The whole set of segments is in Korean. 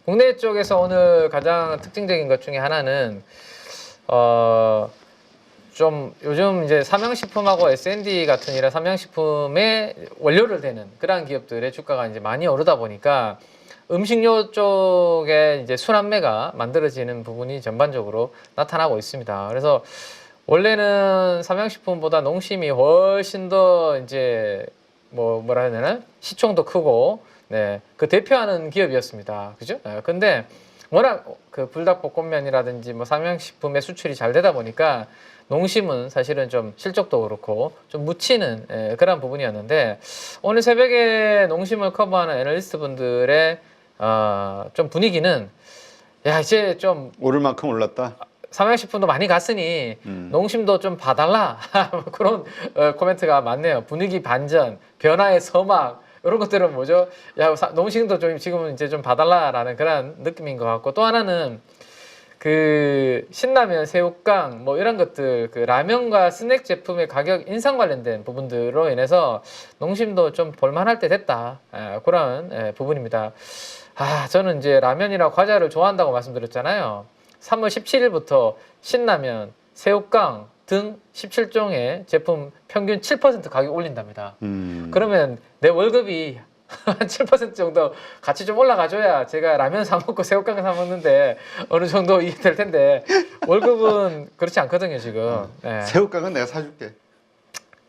국내 쪽에서 오늘 가장 특징적인 것 중에 하나는 좀 요즘 이제 삼양식품하고 S&D 같은 이런 삼양식품의 원료를 대는 그러한 기업들의 주가가 이제 많이 오르다 보니까 음식료 쪽에 이제 순환매가 만들어지는 부분이 전반적으로 나타나고 있습니다. 그래서 원래는 삼양식품보다 농심이 훨씬 더 이제 뭐라 해야 되나 시총도 크고 네, 그 대표하는 기업이었습니다. 그죠? 근데 워낙 그 불닭볶음면이라든지 뭐 삼양식품의 수출이 잘 되다 보니까 농심은 사실은 좀 실적도 그렇고 좀 묻히는 그런 부분이었는데 오늘 새벽에 농심을 커버하는 애널리스트 분들의 좀 분위기는 야 이제 좀 오를 만큼 올랐다. 삼양식품도 많이 갔으니 농심도 좀 봐달라 그런 코멘트가 많네요. 분위기 반전, 변화의 서막 이런 것들은 뭐죠? 야 농심도 좀 지금은 이제 좀 봐달라라는 그런 느낌인 것 같고 또 하나는 그 신라면, 새우깡 뭐 이런 것들 그 라면과 스낵 제품의 가격 인상 관련된 부분들로 인해서 농심도 좀 볼만할 때 됐다 그런 부분입니다. 저는 이제 라면이랑 과자를 좋아한다고 말씀드렸잖아요. 3월 17일부터 신라면, 새우깡 등 17종의 제품 평균 7% 가격 올린답니다. 그러면 내 월급이 한 7% 정도 같이 좀 올라가줘야 제가 라면 사 먹고 새우깡 사 먹는데 어느 정도 이게 될 텐데 월급은 그렇지 않거든요 지금. 네. 새우깡은 내가 사줄게.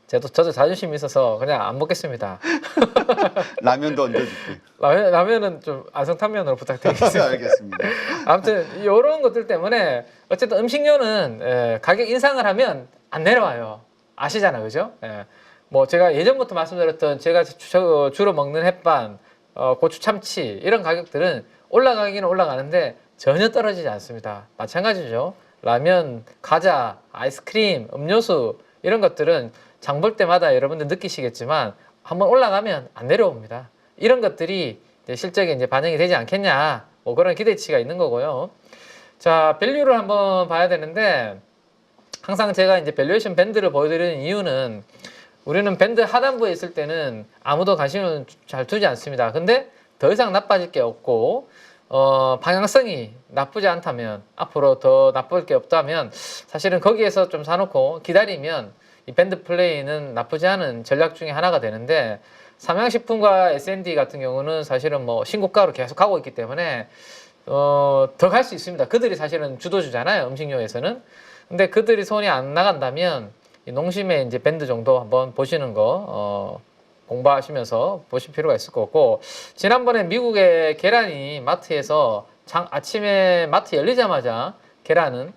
저도 자존심이 있어서 그냥 안 먹겠습니다. 라면도 얹어줄게. 라면은 좀 안성탕면으로 부탁드리겠습니다. 알겠습니다. 아무튼 이런 것들 때문에 어쨌든 음식료는 가격 인상을 하면 안 내려와요. 아시잖아요, 그죠? 뭐 제가 예전부터 말씀드렸던 제가 주로 먹는 햇반, 고추 참치 이런 가격들은 올라가기는 올라가는데 전혀 떨어지지 않습니다. 마찬가지죠. 라면, 과자, 아이스크림, 음료수 이런 것들은 장 볼 때마다 여러분들 느끼시겠지만 한번 올라가면 안 내려옵니다. 이런 것들이 이제 실적에 이제 반영이 되지 않겠냐 뭐 그런 기대치가 있는 거고요. 자, 밸류를 한번 봐야 되는데 항상 제가 이제 밸류에이션 밴드를 보여드리는 이유는 우리는 밴드 하단부에 있을 때는 아무도 관심을 잘 두지 않습니다. 근데 더 이상 나빠질 게 없고 방향성이 나쁘지 않다면 앞으로 더 나쁠 게 없다면 사실은 거기에서 좀 사놓고 기다리면 이 밴드 플레이는 나쁘지 않은 전략 중에 하나가 되는데 삼양식품과 S&D 같은 경우는 사실은 뭐 신고가로 계속 가고 있기 때문에 더 갈 수 있습니다. 그들이 사실은 주도주잖아요. 음식료에서는. 근데 그들이 손이 안 나간다면 이 농심의 이제 밴드 정도 한번 보시는 거 공부하시면서 보실 필요가 있을 것 같고 지난번에 미국의 계란이 마트에서 아침에 마트 열리자마자 계란은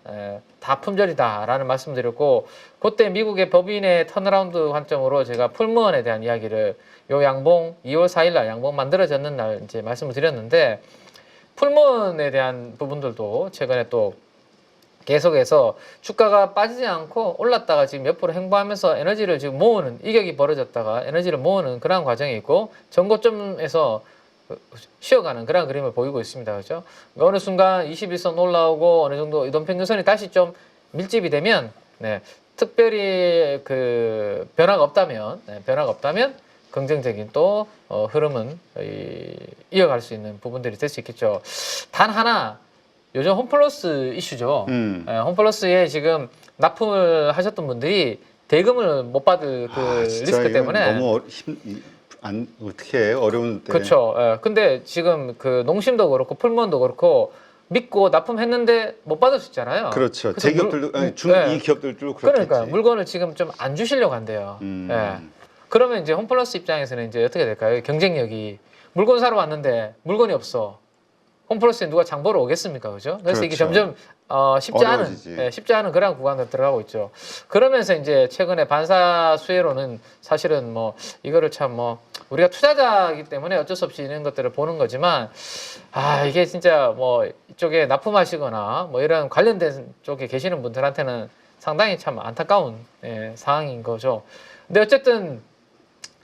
다 품절이다 라는 말씀 드렸고 그때 미국의 법인의 턴어라운드 관점으로 제가 풀무원에 대한 이야기를 요 양봉 2월 4일 날 양봉 만들어졌는 날 이제 말씀을 드렸는데 풀무원에 대한 부분들도 최근에 또 계속해서 주가가 빠지지 않고 올랐다가 지금 옆으로 행보하면서 에너지를 지금 모으는 이격이 벌어졌다가 에너지를 모으는 그런 과정이 있고 전고점에서 쉬어가는 그런 그림을 보이고 있습니다. 그렇죠? 어느 순간 21선 올라오고 어느 정도 이동평균선이 다시 좀 밀집이 되면 특별히 그 변화가 없다면 긍정적인 또 흐름은 이어갈 수 있는 부분들이 될 수 있겠죠. 단 하나 요즘 홈플러스 이슈죠. 홈플러스에 지금 납품을 하셨던 분들이 대금을 못 받을 그 리스크 때문에 너무 어떻게 해? 어려운데. 그렇죠. 근데 지금 그 농심도 그렇고 풀무원도 그렇고 믿고 납품했는데 못 받을 수 있잖아요. 그렇죠. 대기업들도 이 기업들도 그렇겠지. 그러니까 물건을 지금 좀 안 주시려고 한대요. 그러면 이제 홈플러스 입장에서는 이제 어떻게 될까요? 경쟁력이 물건 사러 왔는데 물건이 없어. 홈플러스에 누가 장 보러 오겠습니까? 그죠? 그래서 그렇죠. 이게 점점 쉽지 않은 그런 구간으로 들어가고 있죠. 그러면서 이제 최근에 반사 수혜로는 사실은 뭐 이거를 참 뭐 우리가 투자자이기 때문에 어쩔 수 없이 이런 것들을 보는 거지만 이게 진짜 뭐 이쪽에 납품하시거나 뭐 이런 관련된 쪽에 계시는 분들한테는 상당히 참 안타까운 상황인 거죠. 근데 어쨌든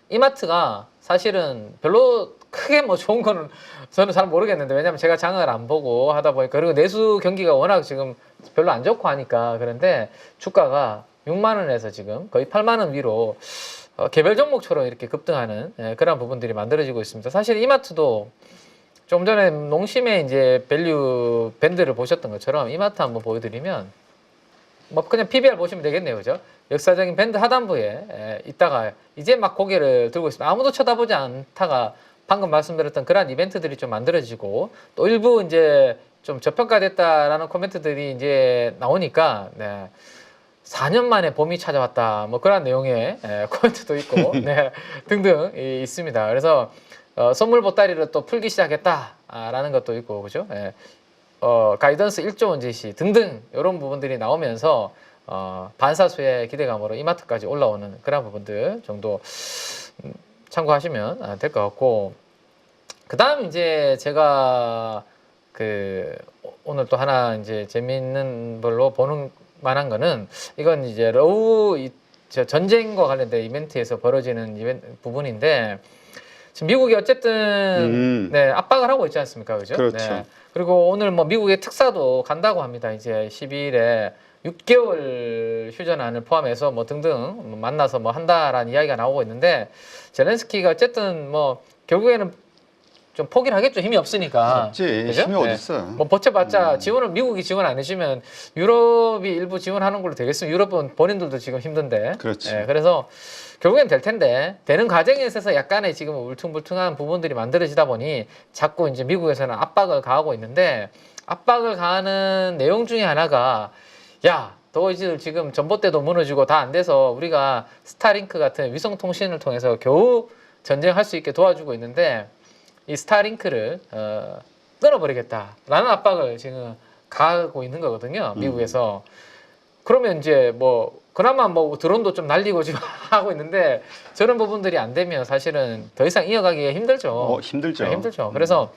이마트가 사실은 별로 크게 뭐 좋은 거는 저는 잘 모르겠는데 왜냐면 제가 장을 안 보고 하다 보니까 그리고 내수 경기가 워낙 지금 별로 안 좋고 하니까 그런데 주가가 6만 원에서 지금 거의 8만 원 위로 개별 종목처럼 이렇게 급등하는 그런 부분들이 만들어지고 있습니다. 사실 이마트도 좀 전에 농심의 이제 밸류 밴드를 보셨던 것처럼 이마트 한번 보여드리면 뭐 그냥 PBR 보시면 되겠네요, 그죠? 역사적인 밴드 하단부에 있다가 이제 막 고개를 들고 있습니다. 아무도 쳐다보지 않다가 방금 말씀드렸던 그러한 이벤트들이 좀 만들어지고 또 일부 이제 좀 저평가됐다라는 코멘트들이 이제 나오니까 네. 4년 만에 봄이 찾아왔다 뭐 그런 내용의 코멘트도 있고 네, 등등 있습니다. 그래서 선물 보따리를 또 풀기 시작했다라는 것도 있고 그죠? 예. 가이던스 1조 원 제시 등등 이런 부분들이 나오면서 반사수의 기대감으로 이마트까지 올라오는 그런 부분들 정도 참고하시면 될 것 같고 그다음 이제 제가 그 오늘 또 하나 이제 재미있는 걸로 보는 만한 거는 이건 이제 러우 전쟁과 관련된 이벤트에서 벌어지는 부분인데 지금 미국이 어쨌든 네, 압박을 하고 있지 않습니까, 그죠? 그렇죠. 네. 그리고 오늘 뭐 미국의 특사도 간다고 합니다. 이제 12일에 6개월 휴전안을 포함해서 뭐 등등 만나서 뭐 한다라는 이야기가 나오고 있는데 젤렌스키가 어쨌든 뭐 결국에는 좀 포기를 하겠죠. 힘이 없으니까. 없지. 그죠? 힘이 어디 있어요? 뭐 버텨봤자 지원을 미국이 지원 안 해주면 유럽이 일부 지원하는 걸로 되겠으면 유럽은 본인들도 지금 힘든데. 그렇지. 그래서 결국엔 될 텐데 되는 과정에 있어서 약간의 지금 울퉁불퉁한 부분들이 만들어지다 보니 자꾸 이제 미국에서는 압박을 가하고 있는데 압박을 가하는 내용 중에 하나가 야, 너희들 지금 전봇대도 무너지고 다 안 돼서 우리가 스타링크 같은 위성 통신을 통해서 겨우 전쟁할 수 있게 도와주고 있는데. 이 스타링크를 끊어버리겠다라는 압박을 지금 가하고 있는 거거든요, 미국에서. 그러면 이제 뭐 그나마 뭐 드론도 좀 날리고 지금 하고 있는데 저런 부분들이 안 되면 사실은 더 이상 이어가기가 힘들죠. 힘들죠. 네, 힘들죠. 그래서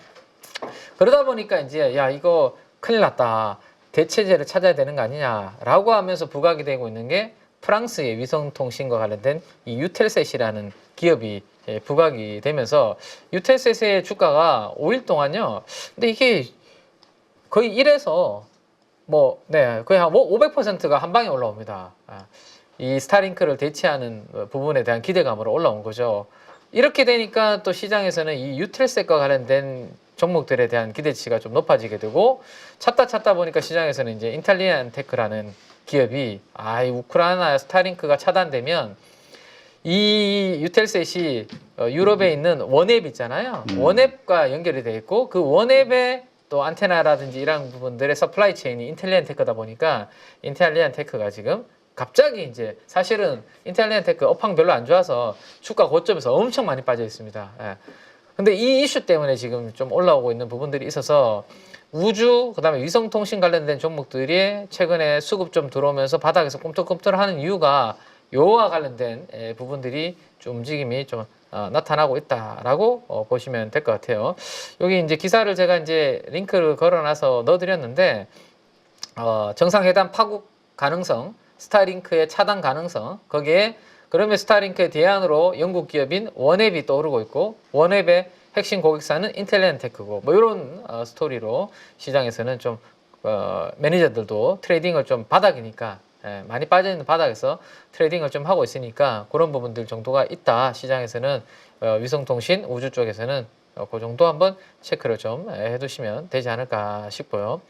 그러다 보니까 이제 야 이거 큰일 났다. 대체제를 찾아야 되는 거 아니냐라고 하면서 부각이 되고 있는 게 프랑스의 위성통신과 관련된 이 유텔셋이라는 기업이 부각이 되면서 유텔셋의 주가가 5일 동안요. 근데 이게 거의 1에서 뭐, 네, 거의 한 500%가 한 방에 올라옵니다. 이 스타링크를 대체하는 부분에 대한 기대감으로 올라온 거죠. 이렇게 되니까 또 시장에서는 이 유텔셋과 관련된 종목들에 대한 기대치가 좀 높아지게 되고 찾다 보니까 시장에서는 이제 인텔리안 테크라는 기업이 이 우크라이나 스타링크가 차단되면 이 유텔셋이 유럽에 있는 원앱 있잖아요. 원앱과 연결이 돼 있고 그 원앱에 또 안테나라든지 이런 부분들의 서플라이 체인이 인텔리안 테크다 보니까 인텔리안 테크가 지금 갑자기 이제 사실은 인텔리안 테크 업황 별로 안 좋아서 주가 고점에서 엄청 많이 빠져 있습니다. 근데 이 이슈 때문에 지금 좀 올라오고 있는 부분들이 있어서 우주 그다음에 위성통신 관련된 종목들이 최근에 수급 좀 들어오면서 바닥에서 꿈틀꿈틀하는 이유가 요와 관련된 부분들이 좀 움직임이 좀 나타나고 있다라고 보시면 될 것 같아요. 여기 이제 기사를 제가 이제 링크를 걸어놔서 넣어드렸는데 정상회담 파국 가능성, 스타링크의 차단 가능성, 거기에 그러면 스타링크의 대안으로 영국 기업인 원앱이 떠오르고 있고 원앱의 핵심 고객사는 인텔리안테크고 뭐 이런 스토리로 시장에서는 좀 매니저들도 트레이딩을 좀 바닥이니까 많이 빠져있는 바닥에서 트레이딩을 좀 하고 있으니까 그런 부분들 정도가 있다. 시장에서는 위성통신 우주 쪽에서는 그 정도 한번 체크를 좀 해두시면 되지 않을까 싶고요.